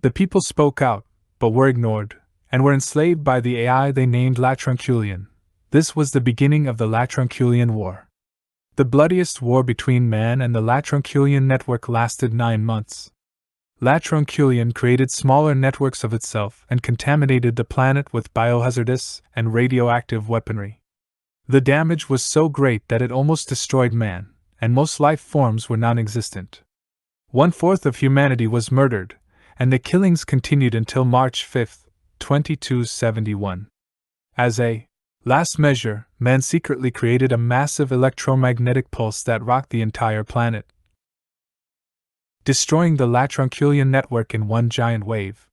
The people spoke out, but were ignored, and were enslaved by the AI they named Latronculian. This was the beginning of the Latronculian War. The bloodiest war between man and the Latronculian network lasted 9 months. Latronculian created smaller networks of itself and contaminated the planet with biohazardous and radioactive weaponry. The damage was so great that it almost destroyed man, and most life forms were non-existent. 1/4 of humanity was murdered, and the killings continued until March 5, 2271. As a last measure, man secretly created a massive electromagnetic pulse that rocked the entire planet, destroying the Latronculian network in one giant wave.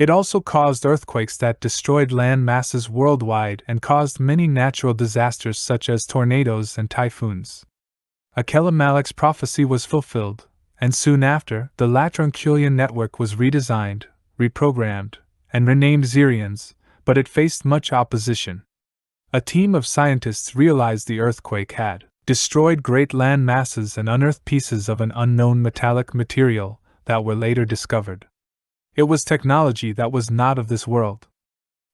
It also caused earthquakes that destroyed land masses worldwide and caused many natural disasters such as tornadoes and typhoons. Akelamalek's prophecy was fulfilled, and soon after, the Latronculian network was redesigned, reprogrammed, and renamed Xerians, but it faced much opposition. A team of scientists realized the earthquake had destroyed great land masses and unearthed pieces of an unknown metallic material that were later discovered. It was technology that was not of this world.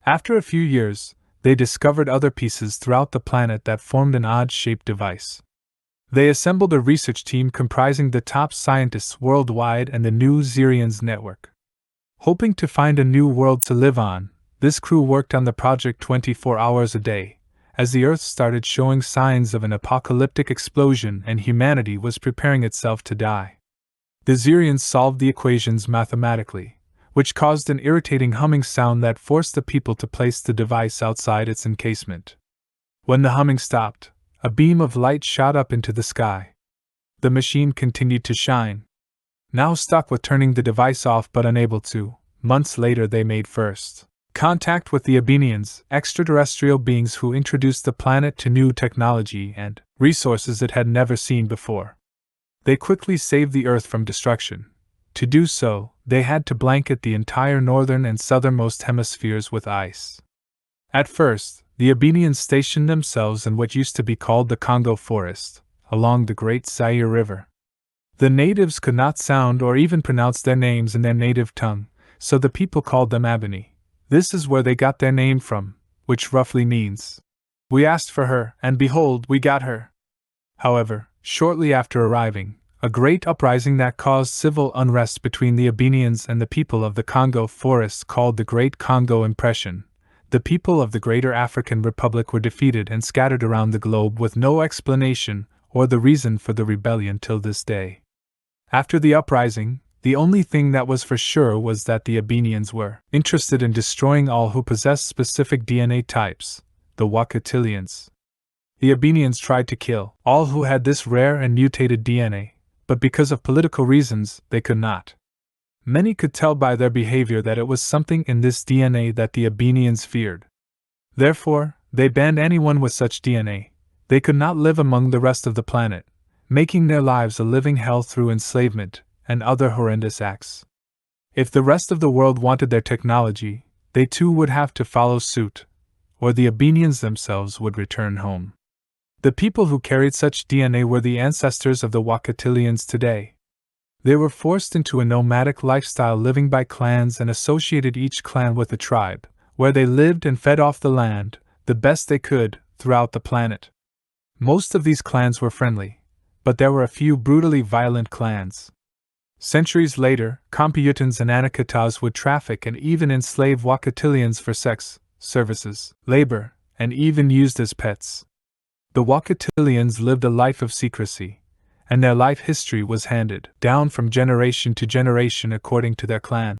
After a few years, they discovered other pieces throughout the planet that formed an odd-shaped device. They assembled a research team comprising the top scientists worldwide and the new Xerians network. Hoping to find a new world to live on, this crew worked on the project 24 hours a day, as the Earth started showing signs of an apocalyptic explosion and humanity was preparing itself to die. The Xerians solved the equations mathematically, which caused an irritating humming sound that forced the people to place the device outside its encasement. When the humming stopped, a beam of light shot up into the sky. The machine continued to shine. Now stuck with turning the device off but unable to, months later they made first contact with the Abenians, extraterrestrial beings who introduced the planet to new technology and resources it had never seen before. They quickly saved the Earth from destruction. To do so, they had to blanket the entire northern and southernmost hemispheres with ice. At first, the Abenians stationed themselves in what used to be called the Congo Forest, along the Great Zaire River. The natives could not sound or even pronounce their names in their native tongue, so the people called them Ajani. This is where they got their name from, which roughly means, "We asked for her, and behold, we got her." However, shortly after arriving, a great uprising that caused civil unrest between the Abenians and the people of the Congo Forest called the Great Congo Impression. The people of the Greater African Republic were defeated and scattered around the globe with no explanation or the reason for the rebellion till this day. After the uprising, the only thing that was for sure was that the Abenians were interested in destroying all who possessed specific DNA types, the Wakatilians. The Abenians tried to kill all who had this rare and mutated DNA, but because of political reasons, they could not. Many could tell by their behavior that it was something in this DNA that the Abenians feared. Therefore, they banned anyone with such DNA. They could not live among the rest of the planet, making their lives a living hell through enslavement and other horrendous acts. If the rest of the world wanted their technology, they too would have to follow suit, or the Abenians themselves would return home. The people who carried such DNA were the ancestors of the Wakatilians today. They were forced into a nomadic lifestyle living by clans and associated each clan with a tribe, where they lived and fed off the land, the best they could, throughout the planet. Most of these clans were friendly, but there were a few brutally violent clans. Centuries later, Computans and Anakitas would traffic and even enslave Wakatilians for sex, services, labor, and even used as pets. The Wakatilians lived a life of secrecy, and their life history was handed down from generation to generation according to their clan.